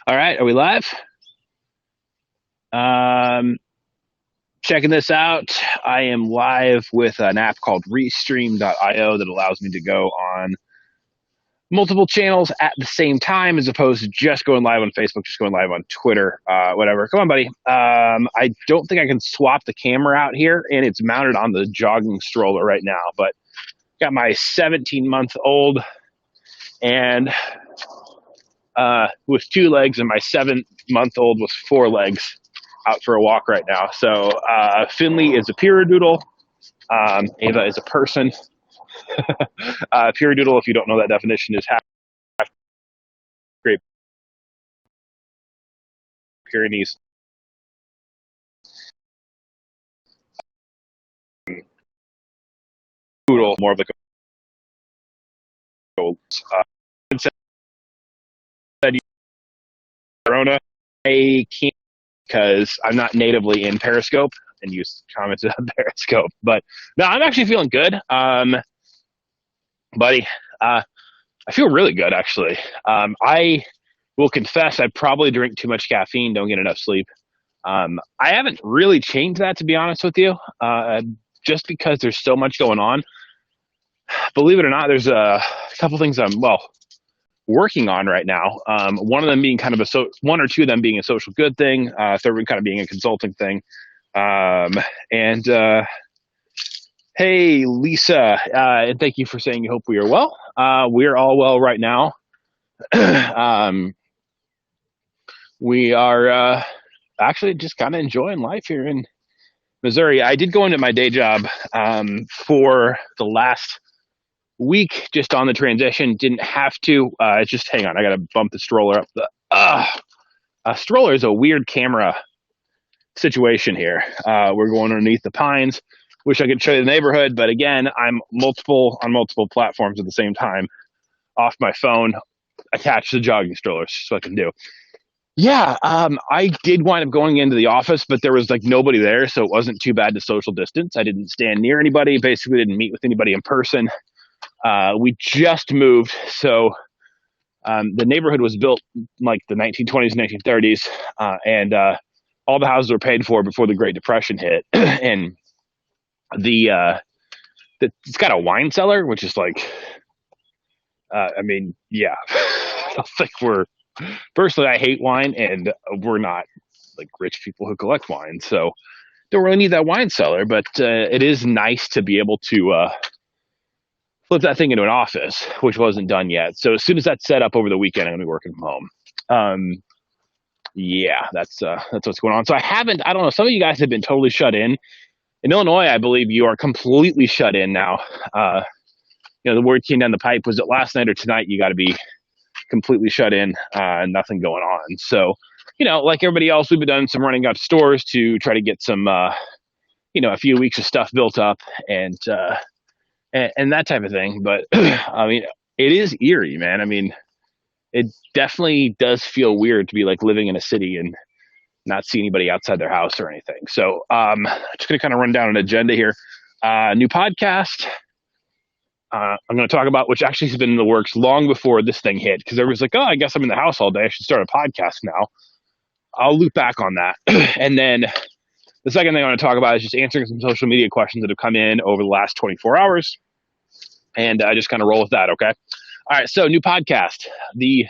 All right, are we live? Um, Checking this out. I am live with an app called Restream.io that allows me to go on multiple channels at the same time, as opposed to just going live on Facebook, just going live on Twitter, whatever. Come on, buddy. I don't think I can swap the camera out here, and it's mounted on the jogging stroller right now. But got my 17-month-old and with 2 legs, and my 7-month-old with 4 legs out for a walk right now. So Finley is a Piradoodle. Ava is a person. Piradoodle, if you don't know that definition, is half Great Pyrenees. Poodle, more of like a said Corona. I can't because I'm not natively in Periscope and use commented on Periscope. But no, I'm actually feeling good, buddy. I feel really good actually. I will confess I probably drink too much caffeine, don't get enough sleep. I haven't really changed that, to be honest with you, just because there's so much going on. Believe it or not, there's a couple things I'm working on right now. One of them being kind of one or two of them being a social good thing. Third one kind of being a consulting thing. And hey, Lisa, and thank you for saying you hope we are well. We're all well right now. We are actually just kind of enjoying life here in Missouri. I did go into my day job for the last week, just on the transition. Didn't have to. Just hang on. I got to bump the stroller up. A stroller is a weird camera situation here. We're going underneath the pines. Wish I could show you the neighborhood, but again, I'm on multiple platforms at the same time, off my phone, attached to the jogging stroller, so I can do. Yeah, I did wind up going into the office, but there was like nobody there, so it wasn't too bad to social distance. I didn't stand near anybody, basically didn't meet with anybody in person. We just moved, so the neighborhood was built like the 1920s, 1930s, and all the houses were paid for before the Great Depression hit. And it's got a wine cellar, which is like, I mean, yeah, I don't think personally, I hate wine, and we're not like rich people who collect wine, so don't really need that wine cellar. But it is nice to be able to flip that thing into an office, which wasn't done yet. So as soon as that's set up over the weekend, I'm gonna be working from home. Yeah, that's what's going on. So I don't know. Some of you guys have been totally shut in. In Illinois, I believe you are completely shut in now. The word came down the pipe. Was it last night or tonight? You got to be completely shut in, nothing going on. So, like everybody else, we've been doing some running out to stores to try to get some, a few weeks of stuff built up and that type of thing. But I mean, it is eerie, man. I mean, it definitely does feel weird to be like living in a city and not see anybody outside their house or anything. So, just gonna kind of run down an agenda here. New podcast. I'm going to talk about, which actually has been in the works long before this thing hit, because everybody's like, oh, I guess I'm in the house all day. I should start a podcast now. I'll loop back on that. And then the second thing I want to talk about is just answering some social media questions that have come in over the last 24 hours. And I just kind of roll with that, okay? All right, so new podcast. The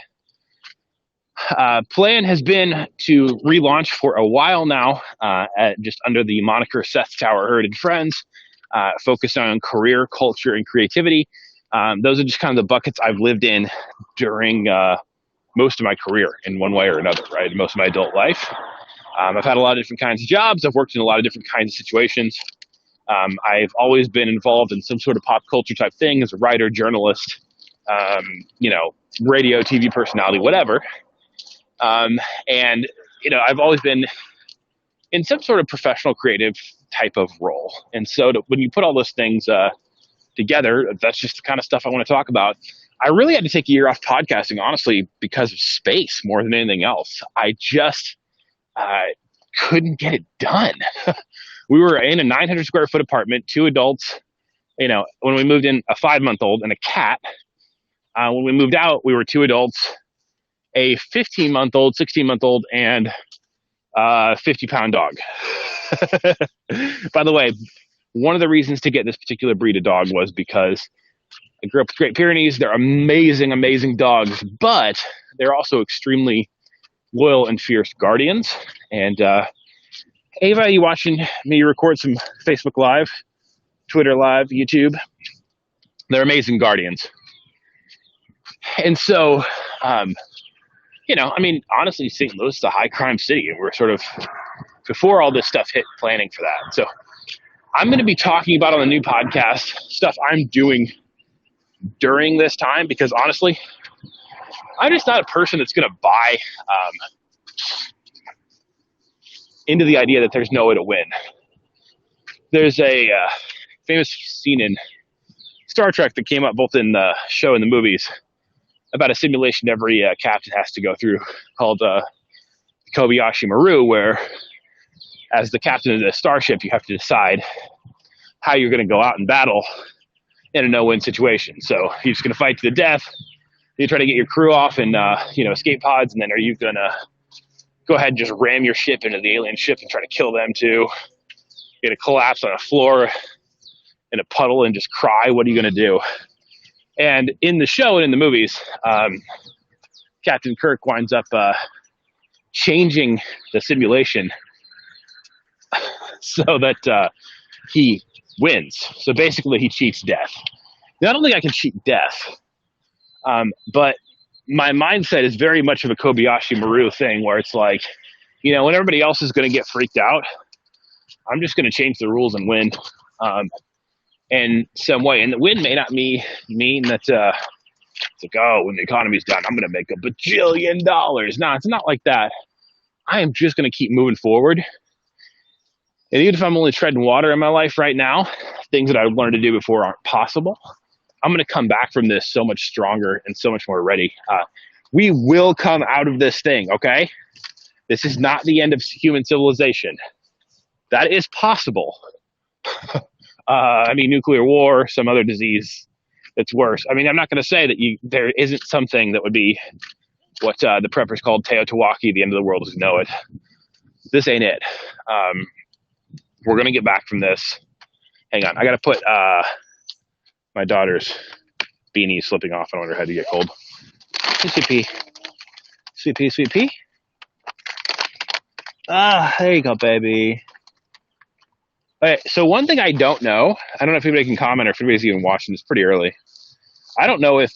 plan has been to relaunch for a while now, just under the moniker Seth Tower Herd and Friends. Focused on career, culture, and creativity. Those are just kind of the buckets I've lived in during most of my career in one way or another, right? Most of my adult life. I've had a lot of different kinds of jobs. I've worked in a lot of different kinds of situations. I've always been involved in some sort of pop culture type thing as a writer, journalist, radio, TV personality, whatever. And, I've always been in some sort of professional creative type of role. And so when you put all those things together, that's just the kind of stuff I want to talk about. I really had to take a year off podcasting, honestly, because of space more than anything else. I just couldn't get it done. We were in a 900 square foot apartment, 2 adults, when we moved in, a 5-month-old and a cat. When we moved out, we were 2 adults a 15-month-old, 16-month-old, and 50-pound dog. By the way, one of the reasons to get this particular breed of dog was because I grew up with Great Pyrenees. They're amazing, amazing dogs, but they're also extremely loyal and fierce guardians. And Ava, you watching me record some Facebook Live, Twitter Live, YouTube? They're amazing guardians. And so, honestly, St. Louis is a high crime city, and we're sort of, before all this stuff hit, planning for that. So I'm going to be talking about on the new podcast stuff I'm doing during this time, because honestly, I'm just not a person that's going to buy into the idea that there's no way to win. There's a famous scene in Star Trek that came up both in the show and the movies about a simulation every captain has to go through called Kobayashi Maru, where as the captain of the starship, you have to decide how you're going to go out in battle in a no-win situation. So you're just going to fight to the death. You try to get your crew off in escape pods, and then are you going to go ahead and just ram your ship into the alien ship and try to kill them too? You're going to collapse on a floor in a puddle and just cry. What are you going to do? And in the show and in the movies, Captain Kirk winds up changing the simulation so that he wins. So basically, he cheats death. Now, I don't think I can cheat death, but my mindset is very much of a Kobayashi Maru thing, where it's like, when everybody else is going to get freaked out, I'm just going to change the rules and win in some way. And the win may not mean that it's like, oh, when the economy's done, I'm going to make $1 bajillion. No, it's not like that. I am just going to keep moving forward. And even if I'm only treading water in my life right now, things that I learned to do before aren't possible, I'm going to come back from this so much stronger and so much more ready. We will come out of this thing, okay? This is not the end of human civilization. That is possible. Nuclear war, some other disease that's worse. I'm not going to say that there isn't something that would be what the preppers called Teotihuacan, the end of the world as we know it. This ain't it. We're going to get back from this. Hang on. I got to put my daughter's beanie slipping off. I don't want her head to get cold. Hey, sweet pea. Sweet pea, sweet pea. There you go, baby. Okay, so one thing I don't know, I don't know if anybody can comment or if anybody's even watching this pretty early. I don't know if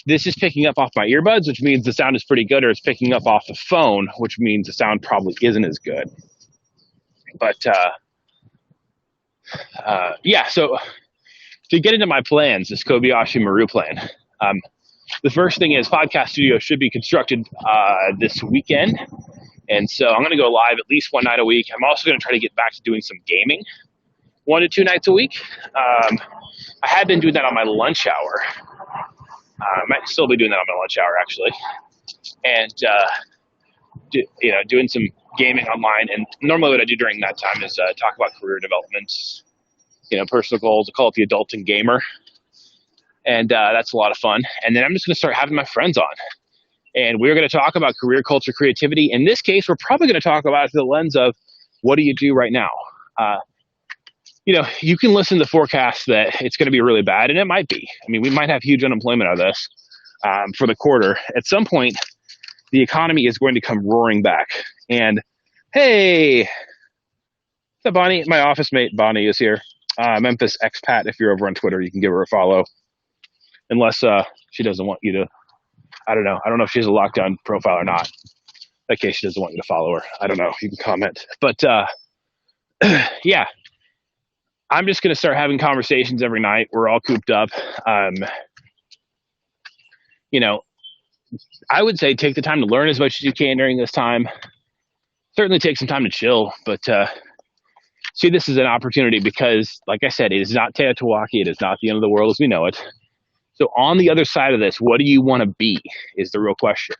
this is picking up off my earbuds, which means the sound is pretty good, or it's picking up off the phone, which means the sound probably isn't as good. But so to get into my plans, this Kobayashi Maru plan, the first thing is podcast studio should be constructed this weekend. And so I'm going to go live at least one night a week. I'm also going to try to get back to doing some gaming 1 to 2 nights a week. I had been doing that on my lunch hour. I might still be doing that on my lunch hour, actually. And, doing some gaming online. And normally what I do during that time is talk about career development, personal goals. I call it the adulting gamer. And that's a lot of fun. And then I'm just going to start having my friends on. And we're going to talk about career culture, creativity. In this case, we're probably going to talk about it through the lens of what do you do right now? You can listen to forecasts that it's going to be really bad, and it might be. We might have huge unemployment out of this for the quarter. At some point, the economy is going to come roaring back. And hey, what's up, Bonnie? My office mate, Bonnie, is here. Memphis expat. If you're over on Twitter, you can give her a follow. Unless she doesn't want you to. I don't know. I don't know if she has a lockdown profile or not. In that case, she doesn't want you to follow her. I don't know. You can comment. But yeah, I'm just going to start having conversations every night. We're all cooped up. I would say take the time to learn as much as you can during this time. Certainly take some time to chill, but see this as an opportunity because, like I said, it is not Teotihuacan. It is not the end of the world as we know it. So on the other side of this, what do you want to be is the real question.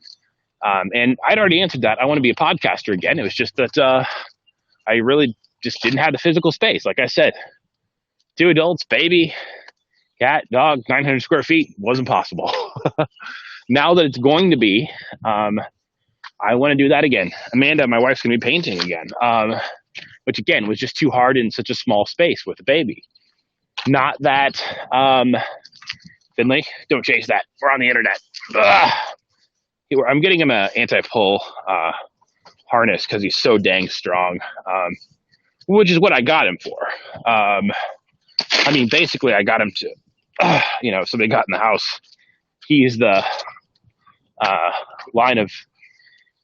And I'd already answered that. I want to be a podcaster again. It was just that I really just didn't have the physical space. Like I said, 2 adults, baby, cat, dog, 900 square feet wasn't possible. now that it's going to be, I want to do that again. Amanda, my wife's going to be painting again, which again was just too hard in such a small space with a baby. Not that, Finley, don't chase that. We're on the internet. Ugh. I'm getting him an anti-pull harness because he's so dang strong, which is what I got him for. I mean, basically, I got him to, if somebody got in the house, he's the line of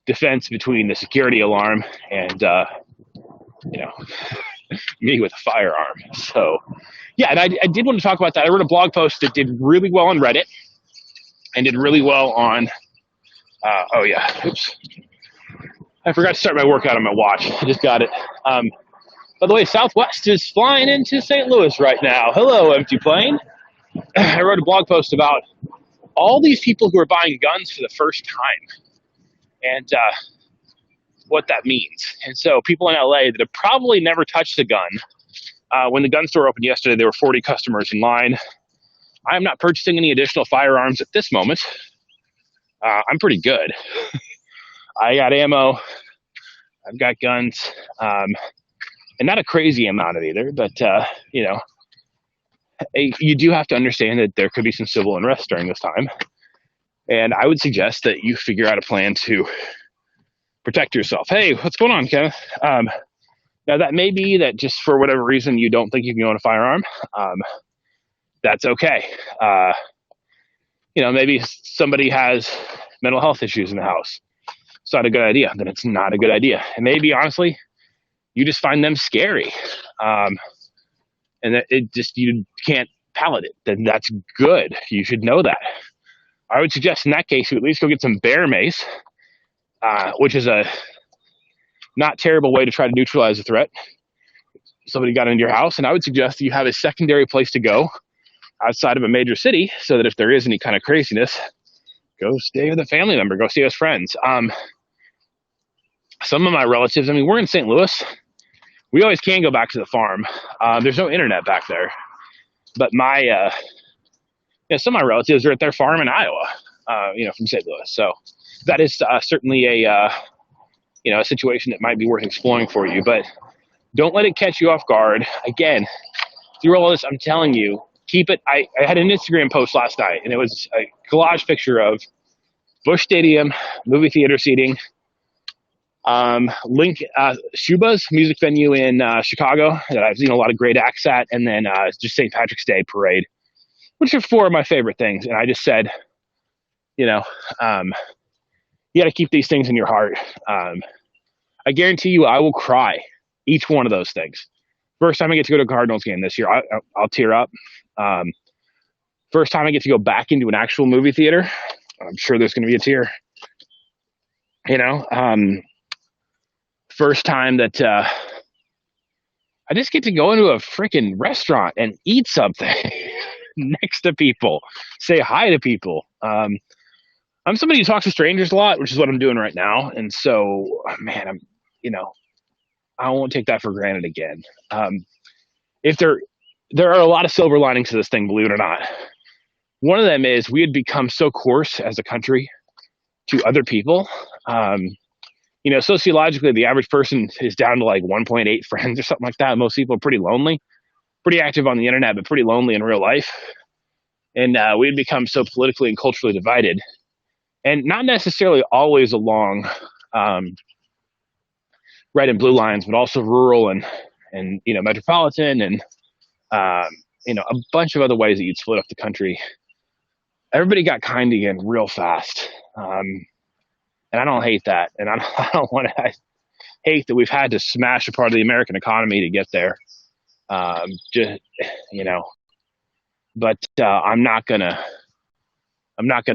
defense between the security alarm and, me with a firearm. So, yeah, and I did want to talk about that. I wrote a blog post that did really well on Reddit and did really well on, oops. I forgot to start my workout on my watch. I just got it. By the way, Southwest is flying into St. Louis right now. Hello, empty plane. I wrote a blog post about all these people who are buying guns for the first time and what that means. And so people in LA that have probably never touched a gun, when the gun store opened yesterday, there were 40 customers in line. I am not purchasing any additional firearms at this moment. I'm pretty good. I got ammo. I've got guns. And not a crazy amount of either, but, you do have to understand that there could be some civil unrest during this time. And I would suggest that you figure out a plan to protect yourself. Hey, what's going on, Kevin? Now, that may be that just for whatever reason you don't think you can own a firearm. That's okay. Maybe somebody has mental health issues in the house. It's not a good idea. Then it's not a good idea. And maybe, honestly, you just find them scary. And that you can't palate it. Then that's good. You should know that. I would suggest in that case, you at least go get some bear mace, which is a not terrible way to try to neutralize a threat. Somebody got into your house, and I would suggest that you have a secondary place to go outside of a major city so that if there is any kind of craziness, go stay with a family member, go stay with friends. Some of my relatives, we're in St. Louis. We always can go back to the farm. There's no internet back there. But some of my relatives are at their farm in Iowa, from St. Louis. So that is certainly a situation that might be worth exploring for you. But don't let it catch you off guard. Again, through all this, I'm telling you, keep it. I had an Instagram post last night, and it was a collage picture of Busch Stadium, movie theater seating, Shuba's music venue in Chicago that I've seen a lot of great acts at, and then just St. Patrick's Day parade, which are four of my favorite things. And I just said, you got to keep these things in your heart. I guarantee you I will cry each one of those things. First time I get to go to a Cardinals game this year, I'll tear up. First time I get to go back into an actual movie theater, I'm sure there's going to be a tear. First time that I just get to go into a freaking restaurant and eat something next to people, say hi to people. I'm somebody who talks to strangers a lot, which is what I'm doing right now. And so, man, I won't take that for granted again. If there are a lot of silver linings to this thing, believe it or not. One of them is we had become so coarse as a country to other people. Sociologically, the average person is down to like 1.8 friends or something like that. Most people are pretty lonely, pretty active on the internet, but pretty lonely in real life. And we had become so politically and culturally divided, and not necessarily always along red and blue lines, but also rural and metropolitan and a bunch of other ways that you'd split up the country. Everybody got kind again real fast. And I don't hate that. And I I hate that we've had to smash a part of the American economy to get there. But I'm not gonna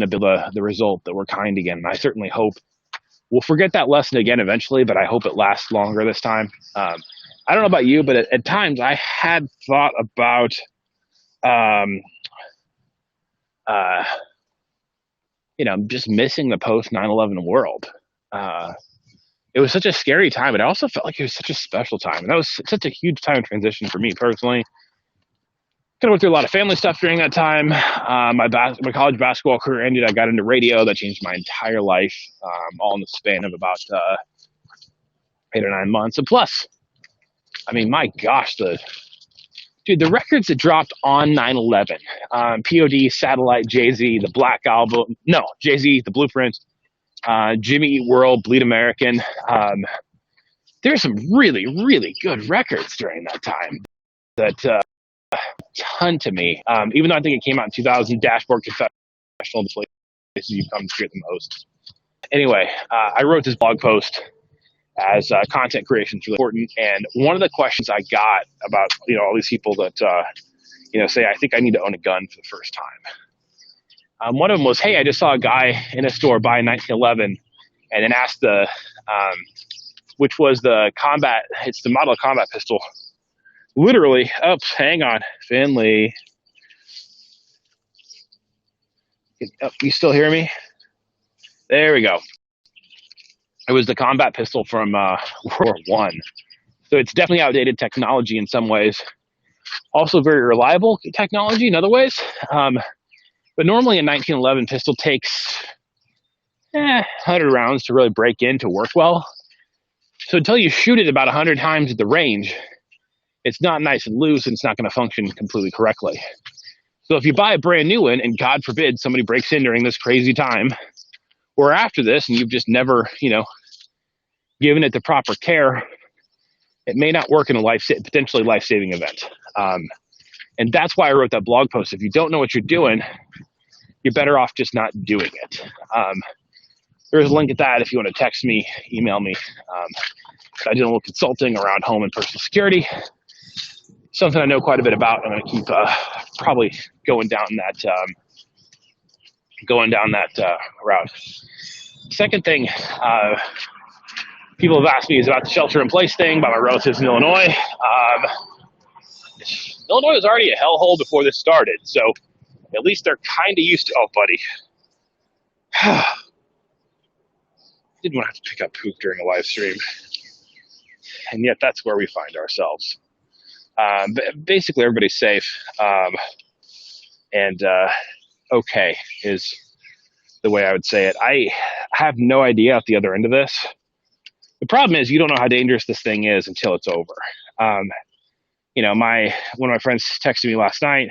build the result that we're kind again. And I certainly hope we'll forget that lesson again eventually, but I hope it lasts longer this time. I don't know about you, but at times I had thought about, just missing the post 9/11 world. It was such a scary time, but I also felt like it was such a special time. And that was such a huge time of transition for me personally. Kind of went through a lot of family stuff during that time. My college basketball career ended. I got into radio. That changed my entire life, all in the span of about 8 or 9 months. And plus, I mean, my gosh, the records that dropped on 9/11, POD, Satellite, Jay-Z, the Black Album, no, Jay-Z, the Blueprint, Jimmy Eat World, Bleed American. There's some really, really good records during that time that ton to me. Even though I think it came out in 2000, Dashboard Confessional, the places you come to hear the most. Anyway, I wrote this blog post as content creation is really important. And one of the questions I got about, all these people that, say, I think I need to own a gun for the first time. One of them was, hey, I just saw a guy in a store buy a 1911 and then asked which was it's the model combat pistol. Literally, hang on, Finley. You still hear me? There we go. It was the combat pistol from World War I. So it's definitely outdated technology in some ways. Also very reliable technology in other ways. But normally a 1911 pistol takes 100 rounds to really break in to work well. So until you shoot it about 100 times at the range, it's not nice and loose and it's not going to function completely correctly. So if you buy a brand new one and God forbid somebody breaks in during this crazy time or after this and you've just never, given it the proper care, it may not work in a potentially life-saving event. And that's why I wrote that blog post. If you don't know what you're doing, you're better off just not doing it. There's a link at that if you want to text me, email me. I did a little consulting around home and personal security. Something I know quite a bit about. I'm going to keep probably going down that route. Second thing people have asked me is about the shelter-in-place thing by my relatives in Illinois. Illinois was already a hellhole before this started, so at least they're kind of used to. Oh, buddy. Didn't want to have to pick up poop during a live stream. And yet that's where we find ourselves. But basically, everybody's safe. And okay is the way I would say it. I have no idea at the other end of this. The problem is you don't know how dangerous this thing is until it's over. One of my friends texted me last night.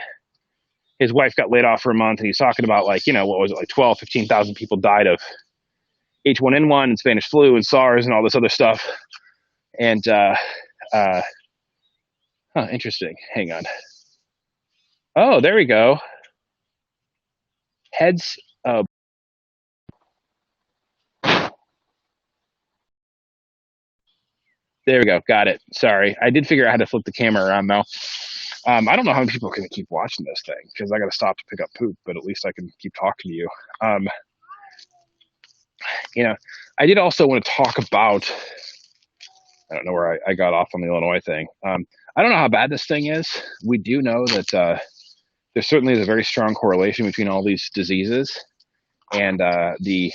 His wife got laid off for a month, and he's talking about 12, 15,000 people died of H1N1 and Spanish flu and SARS and all this other stuff. And interesting. Hang on. Oh, there we go. Heads. There we go. Got it. Sorry. I did figure out how to flip the camera around though. I don't know how many people can keep watching this thing because I got to stop to pick up poop, but at least I can keep talking to you. I did also want to talk about, I don't know where I got off on the Illinois thing. I don't know how bad this thing is. We do know that there certainly is a very strong correlation between all these diseases and the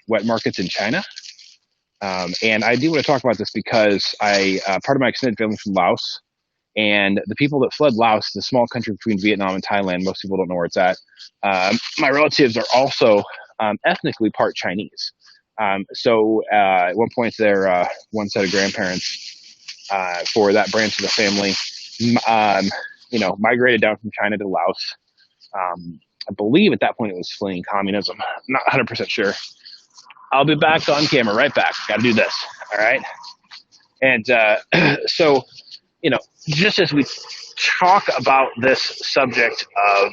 wet markets in China. And I do want to talk about this because part of my extended family from Laos, and the people that fled Laos, the small country between Vietnam and Thailand, most people don't know where it's at. My relatives are also ethnically part Chinese. So at one point, their one set of grandparents for that branch of the family, migrated down from China to Laos. I believe at that point it was fleeing communism. I'm not 100% sure. I'll be back on camera, right back. Got to do this, all right? And so, just as we talk about this subject of,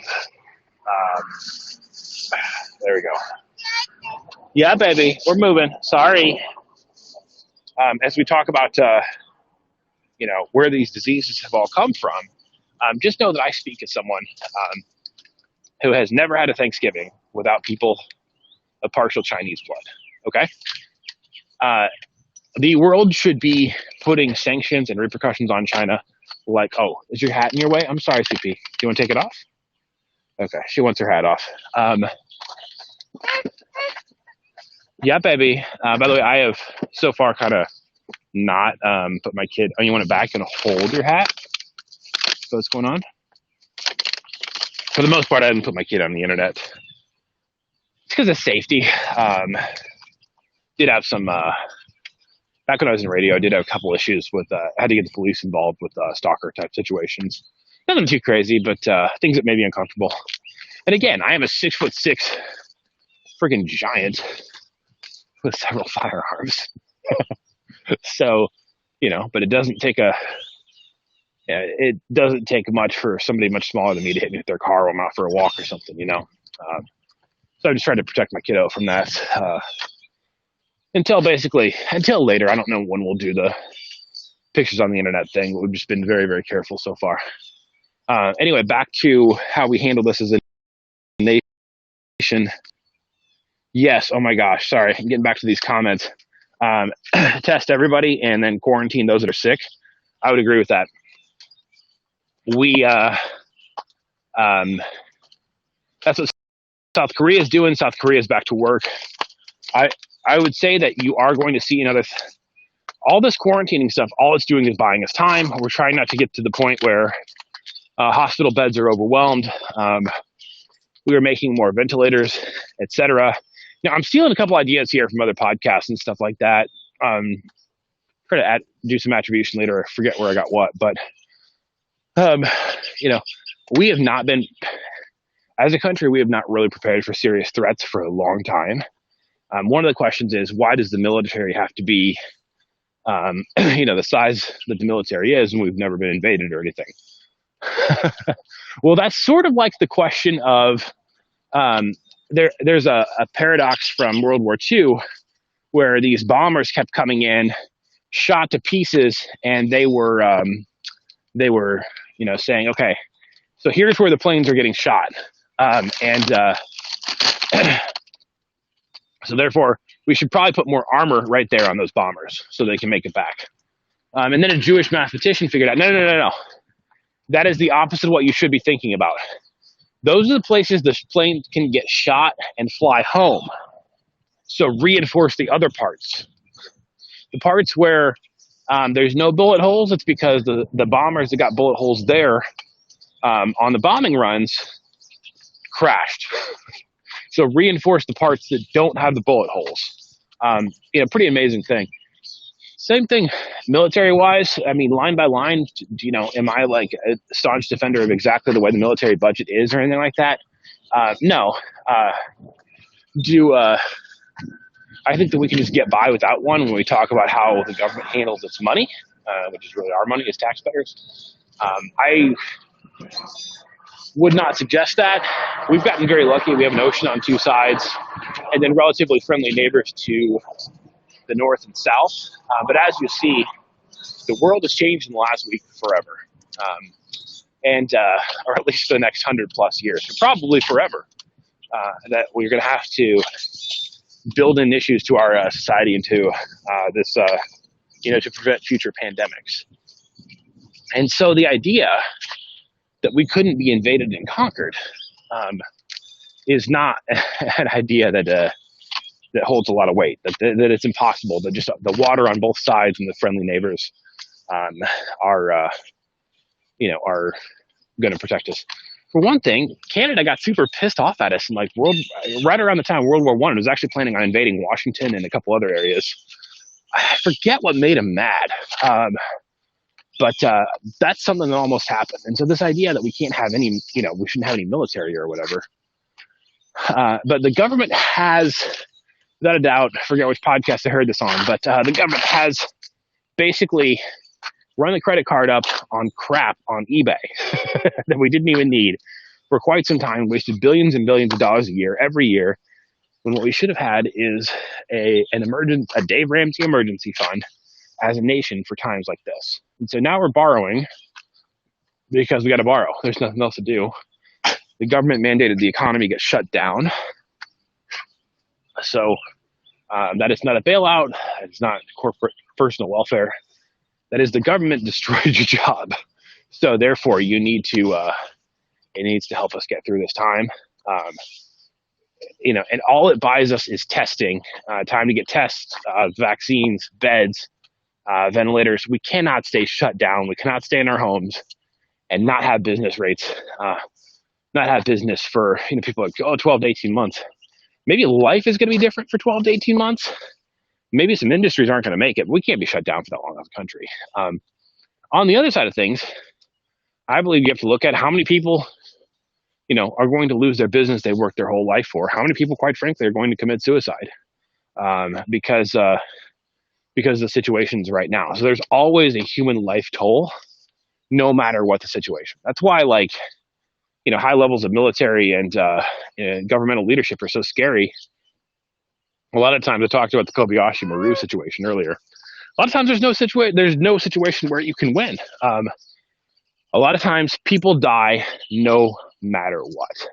there we go. Yeah, baby, we're moving. Sorry. As we talk about, where these diseases have all come from, just know that I speak as someone who has never had a Thanksgiving without people of partial Chinese blood. Okay? The world should be putting sanctions and repercussions on China like, oh, is your hat in your way? I'm sorry, CP. Do you want to take it off? Okay, she wants her hat off. Yeah, baby. By the way, I have so far kind of not put my kid, oh, you want it back and hold your hat? So what's going on? for the most part, I didn't put my kid on the internet. It's because of safety. Did have some, back when I was in radio, I did have a couple issues with, I had to get the police involved with stalker type situations. Nothing too crazy, but things that made me uncomfortable. And again, I am a 6'6" freaking giant with several firearms. So, but it doesn't take much for somebody much smaller than me to hit me with their car while I'm out for a walk or something, So I just tried to protect my kiddo from that until later. I don't know when we'll do the pictures on the internet thing. We've just been very, very careful so far. Anyway, back to how we handle this as a nation. Yes. Oh my gosh. Sorry. I'm getting back to these comments. Test everybody and then quarantine those that are sick. I would agree with that. That's what South Korea is doing. South Korea is back to work. I would say that you are going to see all this quarantining stuff. All it's doing is buying us time. We're trying not to get to the point where hospital beds are overwhelmed. We are making more ventilators, etc. Now, I'm stealing a couple ideas here from other podcasts and stuff like that. Try to do some attribution later. I forget where I got what, but we have not been, as a country, we have not really prepared for serious threats for a long time. One of the questions is, why does the military have to be, the size that the military is, and we've never been invaded or anything? Well, that's sort of like the question of, there's a paradox from World War II where these bombers kept coming in, shot to pieces, and they were saying, okay, so here's where the planes are getting shot. So therefore, we should probably put more armor right there on those bombers so they can make it back. And then a Jewish mathematician figured out, no. That is the opposite of what you should be thinking about. Those are the places the plane can get shot and fly home. So reinforce the other parts. The parts where there's no bullet holes, it's because the bombers that got bullet holes there on the bombing runs crashed. So reinforce the parts that don't have the bullet holes. Pretty amazing thing. Same thing military-wise. I mean, line by line, am I like a staunch defender of exactly the way the military budget is or anything like that? No. I think that we can just get by without one when we talk about how the government handles its money, which is really our money as taxpayers. I would not suggest that. We've gotten very lucky. We have an ocean on two sides and then relatively friendly neighbors to the north and south. But as you see, the world has changed in the last week forever. Or at least for the next 100+ years, or probably forever, that we're going to have to build in issues to our society and to this, to prevent future pandemics. And so the idea that we couldn't be invaded and conquered is not an idea that holds a lot of weight, that it's impossible, that just the water on both sides and the friendly neighbors are going to protect us. For one thing, Canada got super pissed off at us, and right around the time of World War I, was actually planning on invading Washington and a couple other areas. I forget what made them mad, but that's something that almost happened. And so this idea that we can't have any, we shouldn't have any military or whatever. But the government has, without a doubt, I forget which podcast I heard this on, but the government has basically run the credit card up on crap on eBay that we didn't even need for quite some time, wasted billions and billions of dollars a year, every year, when what we should have had is a Dave Ramsey emergency fund as a nation for times like this. And so now we're borrowing because we got to borrow. There's nothing else to do. The government mandated the economy get shut down. So that is not a bailout. It's not corporate personal welfare. That is, the government destroyed your job. So therefore, you need to, it needs to help us get through this time. And all it buys us is testing, time to get tests, vaccines, beds, ventilators. We cannot stay shut down. We cannot stay in our homes and not have business rates not have business for, people like, oh, 12 to 18 months. Maybe life is going to be different for 12 to 18 months. Maybe some industries aren't going to make it. But we can't be shut down for that long as a country. On the other side of things, I believe you have to look at how many people, are going to lose their business they worked their whole life for. How many people, quite frankly, are going to commit suicide because of the situations right now. So there's always a human life toll, no matter what the situation. That's why, high levels of military and governmental leadership are so scary. A lot of times, I talked about the Kobayashi Maru situation earlier. A lot of times, there's no situation where you can win. A lot of times, people die no matter what,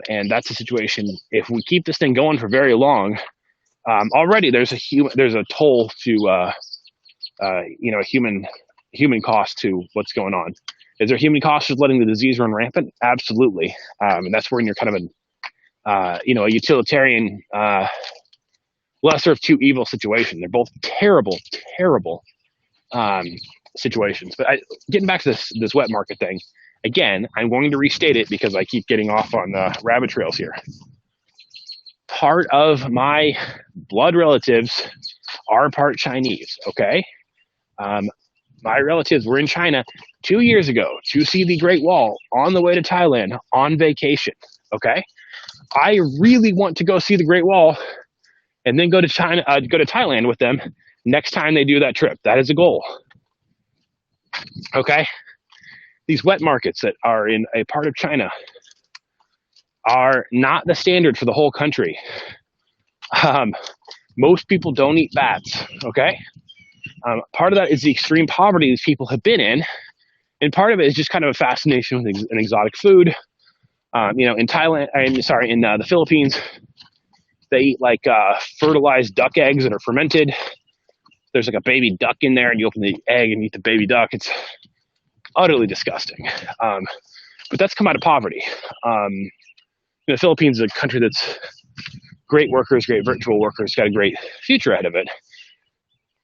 and that's a situation. If we keep this thing going for very long, already there's a toll to human cost to what's going on. Is there human cost of letting the disease run rampant? Absolutely, and that's when you're kind of a utilitarian, lesser of two evil situation. They're both terrible, terrible situations. But getting back to this wet market thing, again, I'm going to restate it because I keep getting off on rabbit trails here. Part of my blood relatives are part Chinese, okay? My relatives were in China 2 years ago to see the Great Wall on the way to Thailand on vacation, okay? I really want to go see the Great Wall and then go to Thailand with them next time they do that trip. That is a goal, okay? These wet markets that are in a part of China are not the standard for the whole country. Most people don't eat bats, okay? Part of that is the extreme poverty these people have been in, and part of it is just kind of a fascination with an exotic food. In the Philippines, they eat fertilized duck eggs that are fermented. There's like a baby duck in there, and you open the egg and eat the baby duck. It's utterly disgusting. But that's come out of poverty. The Philippines is a country that's great workers, great virtual workers, got a great future ahead of it.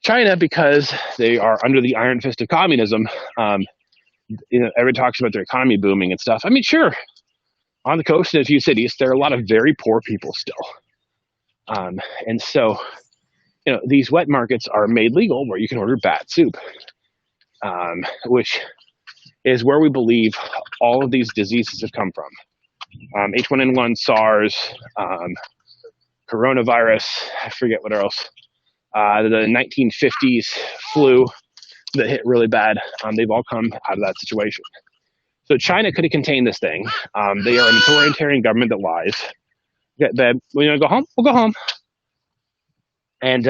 China, because they are under the iron fist of communism, everyone talks about their economy booming and stuff. I mean, sure, on the coast in a few cities, there are a lot of very poor people still. And so, these wet markets are made legal where you can order bat soup, which is where we believe all of these diseases have come from. H1N1, SARS, coronavirus, I forget what else. The 1950s flu that hit really bad. They've all come out of that situation. So China could have contained this thing. They are an authoritarian government that lies. We want to go home? We'll go home. And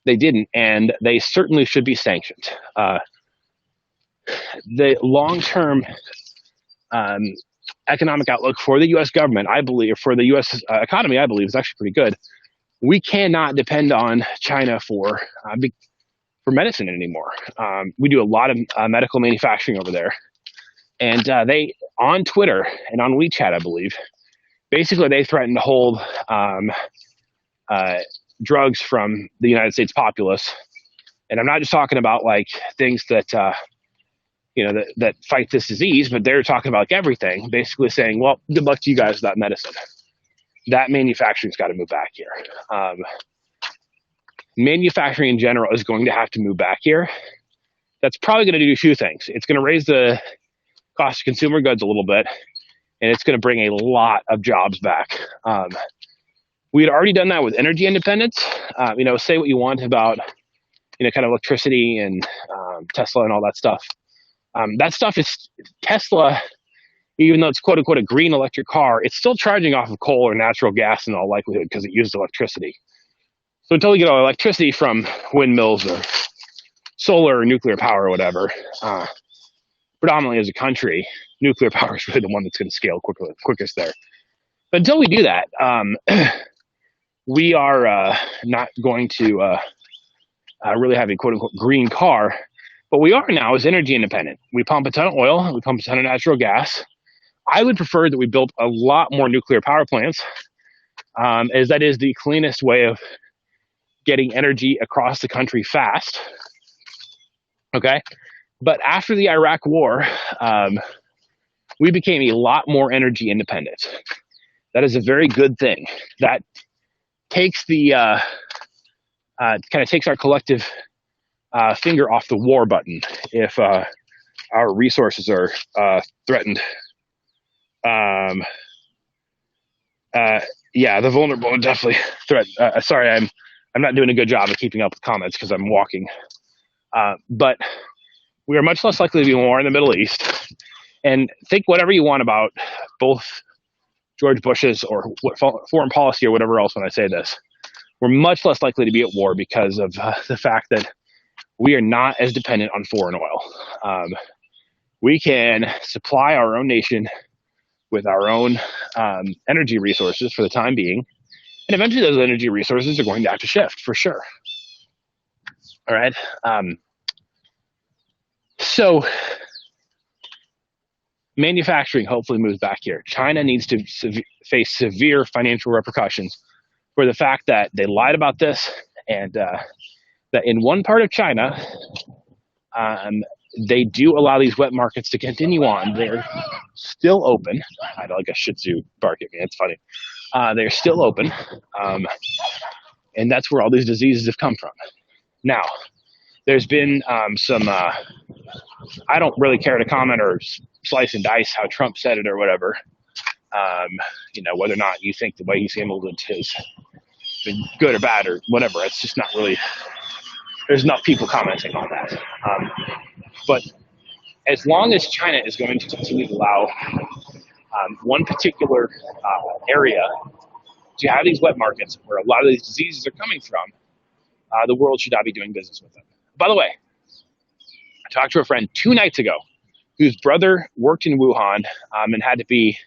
they didn't, and they certainly should be sanctioned. The long-term economic outlook for the U.S. government, I believe, for the U.S. Economy, I believe, is actually pretty good. We cannot depend on China for medicine anymore. We do a lot of medical manufacturing over there. And they, on Twitter and on WeChat, I believe, basically they threaten to hold drugs from the United States populace. And I'm not just talking about things that, that fight this disease, but they're talking about everything, basically saying, well, good luck to you guys with that medicine. That manufacturing's got to move back here. Manufacturing in general is going to have to move back here. That's probably going to do two things. It's going to raise the cost of consumer goods a little bit, and it's going to bring a lot of jobs back. We had already done that with energy independence. Say what you want about, kind of electricity and Tesla and all that stuff. That stuff is Tesla. Even though it's quote unquote a green electric car, it's still charging off of coal or natural gas in all likelihood because it uses electricity. So until you get electricity from windmills or solar or nuclear power or whatever, predominantly as a country, nuclear power is really the one that's going to scale quickest there. But until we do that, we are not going to really have a quote unquote green car. What we are now is energy independent. We pump a ton of oil, we pump a ton of natural gas. I would prefer that we built a lot more nuclear power plants, as that is the cleanest way of getting energy across the country fast. Okay? But after the Iraq war, we became a lot more energy independent. That is a very good thing. That takes the kind of takes our collective finger off the war button if our resources are threatened. Um, yeah, the vulnerable are definitely threatened. Sorry, I'm not doing a good job of keeping up with comments because I'm walking. But we are much less likely to be war in the Middle East. And think whatever you want about both George Bush's or foreign policy or whatever else when I say this. We're much less likely to be at war because of the fact that we are not as dependent on foreign oil. We can supply our own nation with our own energy resources for the time being. And eventually those energy resources are going to have to shift for sure. All right. So manufacturing hopefully moves back here. China needs to face severe financial repercussions for the fact that they lied about this, and that in one part of China, they do allow these wet markets to continue on. They're still open. I had like a Shih Tzu bark at me. It's funny. They're still open, and that's where all these diseases have come from. Now, there's been some, I don't really care to comment or slice and dice how Trump said it or whatever. Whether or not you think the way he's handled it has been good or bad or whatever. It's just not really, there's enough people commenting on that. But as long as China is going to continue to allow one particular area to have these wet markets where a lot of these diseases are coming from, the world should not be doing business with them. By the way, I talked to a friend 2 nights ago whose brother worked in Wuhan and had to be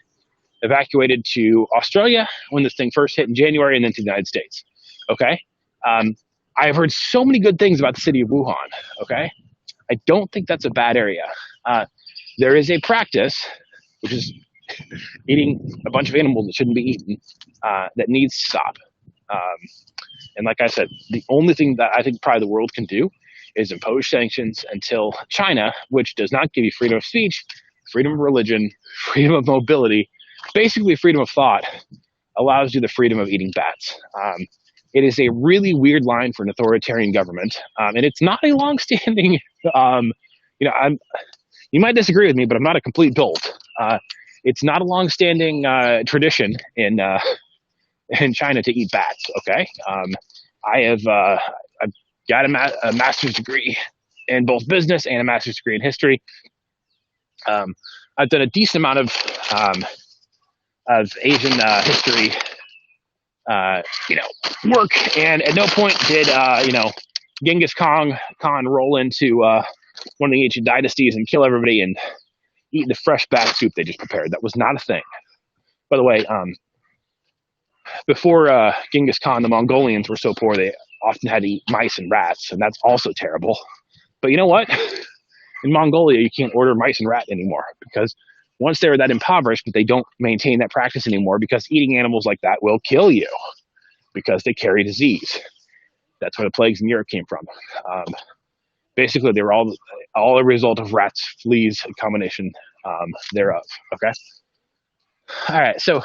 evacuated to Australia when this thing first hit in January, and then to the United States. Okay? I have heard so many good things about the city of Wuhan. Okay? I don't think that's a bad area. There is a practice, which is eating a bunch of animals that shouldn't be eaten, that needs to stop. And like I said, the only thing that I think probably the world can do is impose sanctions until China, which does not give you freedom of speech, freedom of religion, freedom of mobility, basically freedom of thought, allows you the freedom of eating bats. It is a really weird line for an authoritarian government, and it's not a long-standing. You might disagree with me, but I'm not a complete dolt. It's not a long-standing tradition in China to eat bats. Okay, I've got a master's degree in both business and a master's degree in history. I've done a decent amount of Asian history, work, and at no point did Genghis Khan roll into one of the ancient dynasties and kill everybody and eat the fresh bat soup they just prepared. That was not a thing. By the way, before Genghis Khan, the Mongolians were so poor they often had to eat mice and rats, and that's also terrible. But you know what? In Mongolia, you can't order mice and rat anymore because once they're that impoverished, but they don't maintain that practice anymore because eating animals like that will kill you because they carry disease. That's where the plagues in Europe came from. Basically, they were all a result of rats, fleas, a combination thereof. Okay. All right. So,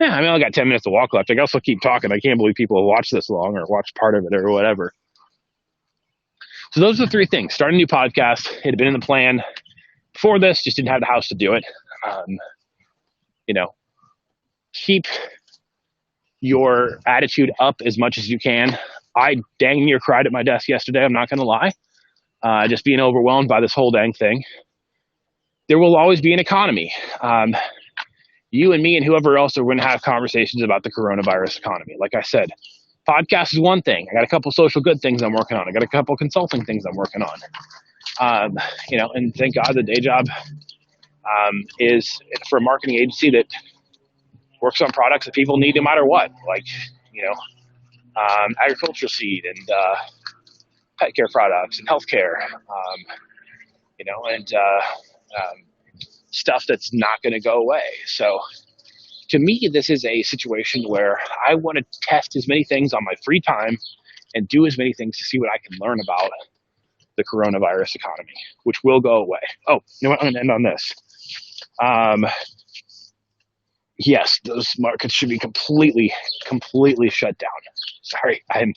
yeah, I only got 10 minutes to walk left. I can also keep talking. I can't believe people have watched this long or watched part of it or whatever. So those are the 3 things. Start a new podcast. It had been in the plan before this, just didn't have the house to do it. Keep your attitude up as much as you can. I dang near cried at my desk yesterday. I'm not going to lie. Just being overwhelmed by this whole dang thing. There will always be an economy. You and me and whoever else are going to have conversations about the coronavirus economy. Like I said, podcast is one thing. I got a couple social good things I'm working on. I got a couple consulting things I'm working on. And thank God the day job is for a marketing agency that works on products that people need no matter what, like, agricultural seed and pet care products and healthcare, and stuff that's not going to go away. So to me, this is a situation where I want to test as many things on my free time and do as many things to see what I can learn about the coronavirus economy, which will go away. Oh, you know what? I'm going to end on this. Um, yes, those markets should be completely shut down. Sorry, I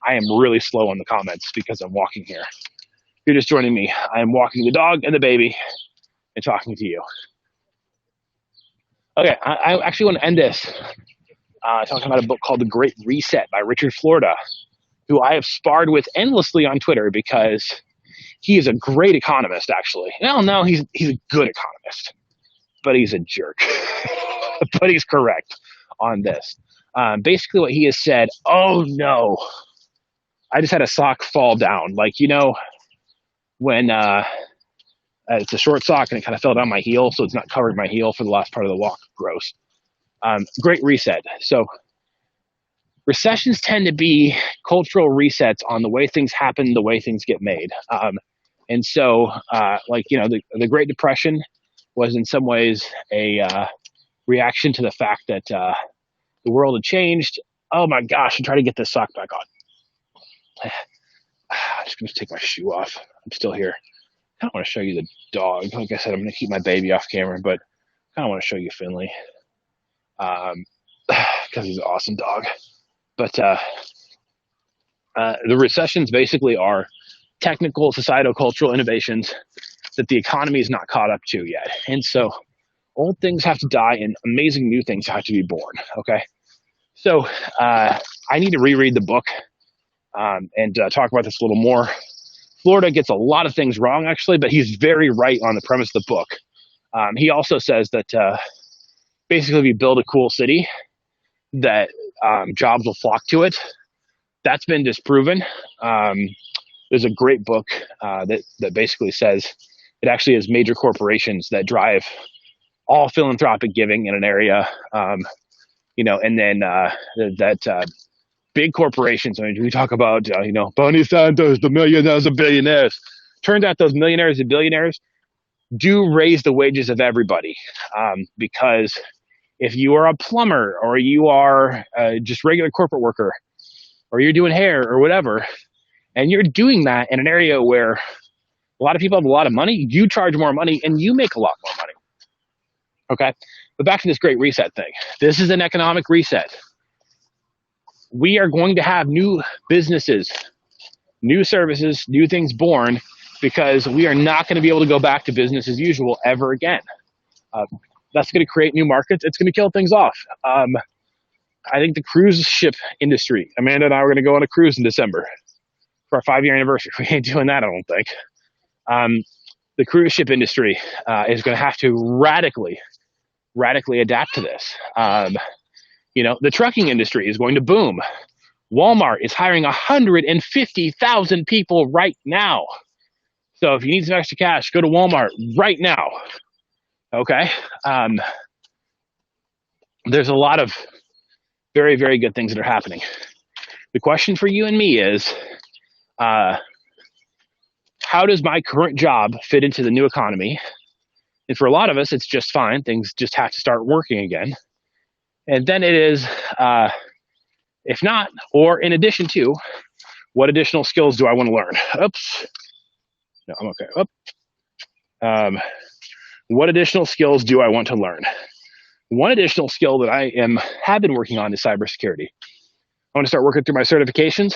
am really slow on the comments because I'm walking here. If you're just joining me, I'm walking the dog and the baby and talking to you. Okay, I actually want to end this talking about a book called The Great Reset by Richard Florida, who I have sparred with endlessly on Twitter because he is a great economist, actually. No, he's a good economist, but he's a jerk. But he's correct on this. Basically, what he has said, oh no, I just had a sock fall down. Like, when it's a short sock and it kind of fell down my heel, so it's not covering my heel for the last part of the walk. Gross. Great Reset. So recessions tend to be cultural resets on the way things happen, the way things get made. And so, the Great Depression was in some ways a reaction to the fact that the world had changed. Oh my gosh, I'm trying to get this sock back on. I'm just going to take my shoe off. I'm still here. I don't want to show you the dog. Like I said, I'm going to keep my baby off camera, but I kind of want to show you Finley because he's an awesome dog. But the recessions basically are technical, societal, cultural innovations that the economy is not caught up to yet. And so old things have to die and amazing new things have to be born. Okay. So I need to reread the book and talk about this a little more. Florida gets a lot of things wrong, actually, but he's very right on the premise of the book. He also says that basically if you build a cool city, that jobs will flock to it. That's been disproven. There's a great book that basically says it actually is major corporations that drive all philanthropic giving in an area, and then that big corporations. I mean, we talk about Bernie Sanders, the millionaires and billionaires. Turns out those millionaires and billionaires do raise the wages of everybody, because if you are a plumber or you are just regular corporate worker or you're doing hair or whatever, and you're doing that in an area where a lot of people have a lot of money, you charge more money and you make a lot more money. Okay? But back to this Great Reset thing. This is an economic reset. We are going to have new businesses, new services, new things born because we are not going to be able to go back to business as usual ever again. That's going to create new markets. It's going to kill things off. I think the cruise ship industry, Amanda and I were going to go on a cruise in December for our 5-year anniversary. We ain't doing that, I don't think. The cruise ship industry is going to have to radically adapt to this. The trucking industry is going to boom. Walmart is hiring 150,000 people right now. So if you need some extra cash, go to Walmart right now. Okay? There's a lot of very, very good things that are happening. The question for you and me is, how does my current job fit into the new economy? And for a lot of us, it's just fine. Things just have to start working again. And then it is, if not, or in addition to, what additional skills do I want to learn? Oops. No, I'm okay. What additional skills do I want to learn? One additional skill that I have been working on is cybersecurity. I want to start working through my certifications.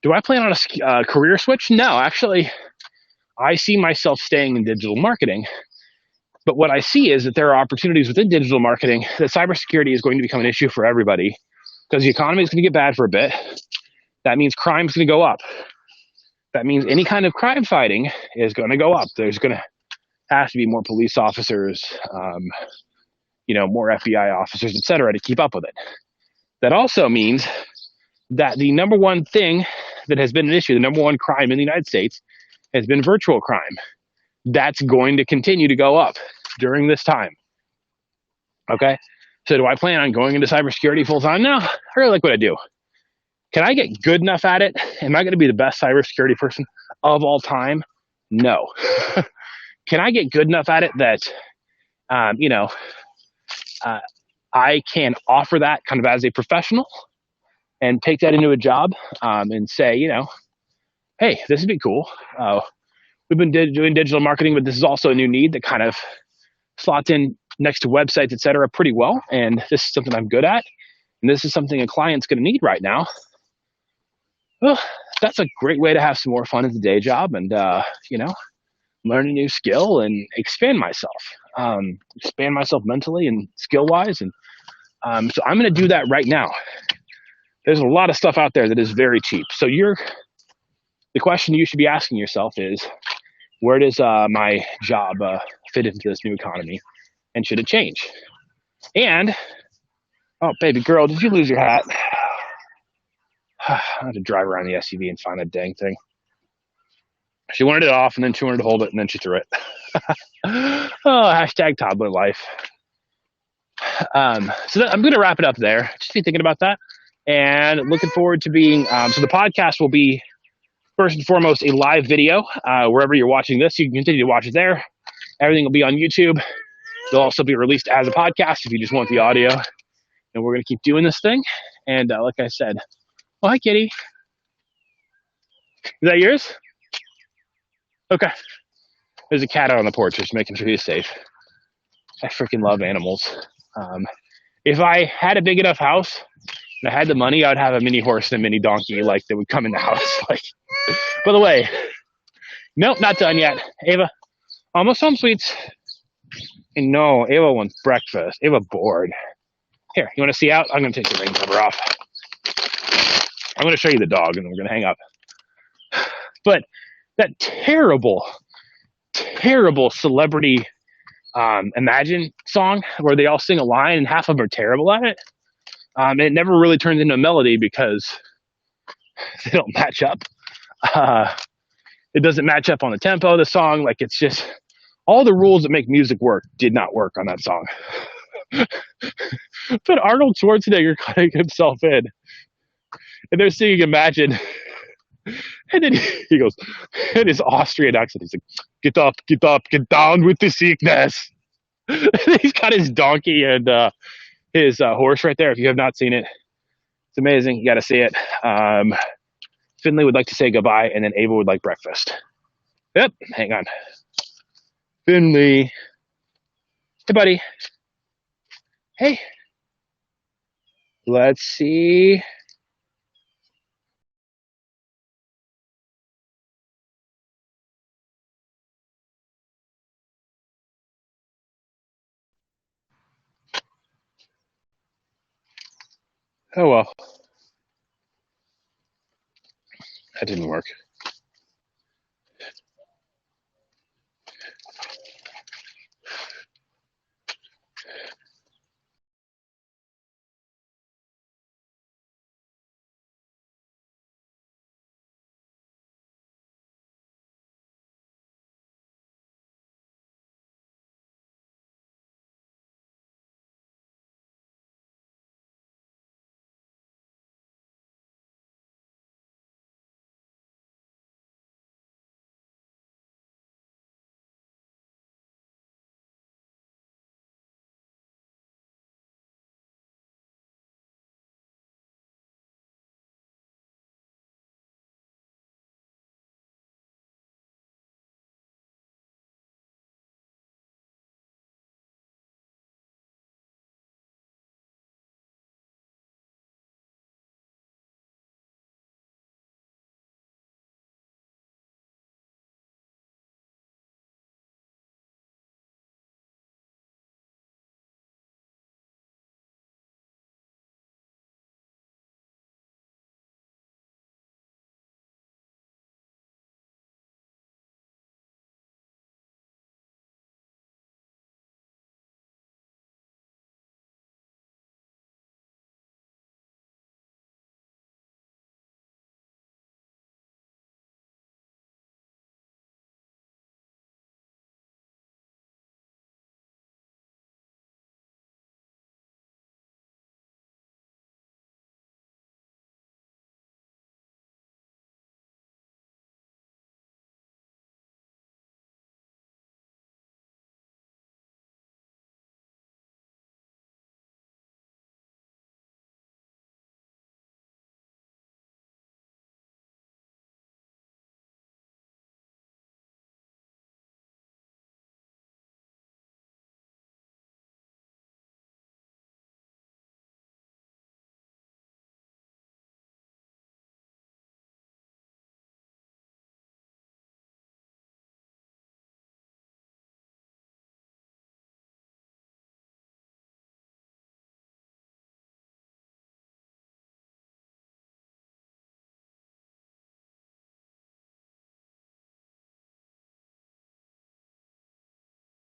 Do I plan on a career switch? No, actually, I see myself staying in digital marketing. But what I see is that there are opportunities within digital marketing that cybersecurity is going to become an issue for everybody because the economy is going to get bad for a bit. That means crime is going to go up. That means any kind of crime fighting is going to go up. There's going to have to be more police officers, more FBI officers, et cetera, to keep up with it. That also means that the number one thing that has been an issue, the number one crime in the United States, has been virtual crime. That's going to continue to go up during this time. Okay? So do I plan on going into cybersecurity full time? No, I really like what I do. Can I get good enough at it? Am I going to be the best cybersecurity person of all time? No. Can I get good enough at it that, I can offer that kind of as a professional and take that into a job and say, hey, this would be cool. We've been doing digital marketing, but this is also a new need that kind of slots in next to websites, etc., pretty well. And this is something I'm good at. And this is something a client's going to need right now. Well, that's a great way to have some more fun as a day job and, learn a new skill and expand myself mentally and skill wise. And so I'm going to do that right now. There's a lot of stuff out there that is very cheap. So the question you should be asking yourself is, where does my job fit into this new economy? And should it change? And, oh, baby girl, did you lose your hat? I had to drive around the SUV and find that dang thing. She wanted it off, and then she wanted to hold it, and then she threw it. Oh, hashtag toddler life. So I'm going to wrap it up there. Just be thinking about that. And looking forward to being, so the podcast will be, first and foremost, a live video. Wherever you're watching this, you can continue to watch it there. Everything will be on YouTube. It'll also be released as a podcast if you just want the audio. And we're going to keep doing this thing. And like I said, oh, hi, kitty. Is that yours? Okay. There's a cat out on the porch, just making sure he's safe. I freaking love animals. If I had a big enough house and I had the money, I would have a mini horse and a mini donkey like that would come in the house. Like, by the way, nope, not done yet. Ava, almost home, sweets. And no, Ava wants breakfast. Ava bored. Here, you want to see out? I'm going to take the rain cover off. I'm going to show you the dog, and then we're going to hang up. But that terrible celebrity Imagine song where they all sing a line and half of them are terrible at it. And it never really turns into a melody because they don't match up. It doesn't match up on the tempo of the song. Like, it's just all the rules that make music work did not work on that song. But Arnold Schwarzenegger cutting himself in, and they're singing Imagine. And then he goes, in his Austrian accent, he's like, get up, get down with the sickness. And he's got his donkey and his horse right there. If you have not seen it, it's amazing. You got to see it. Finley would like to say goodbye, and then Ava would like breakfast. Yep, hang on. Finley. Hey, buddy. Hey. Let's see. Oh, well. That didn't work.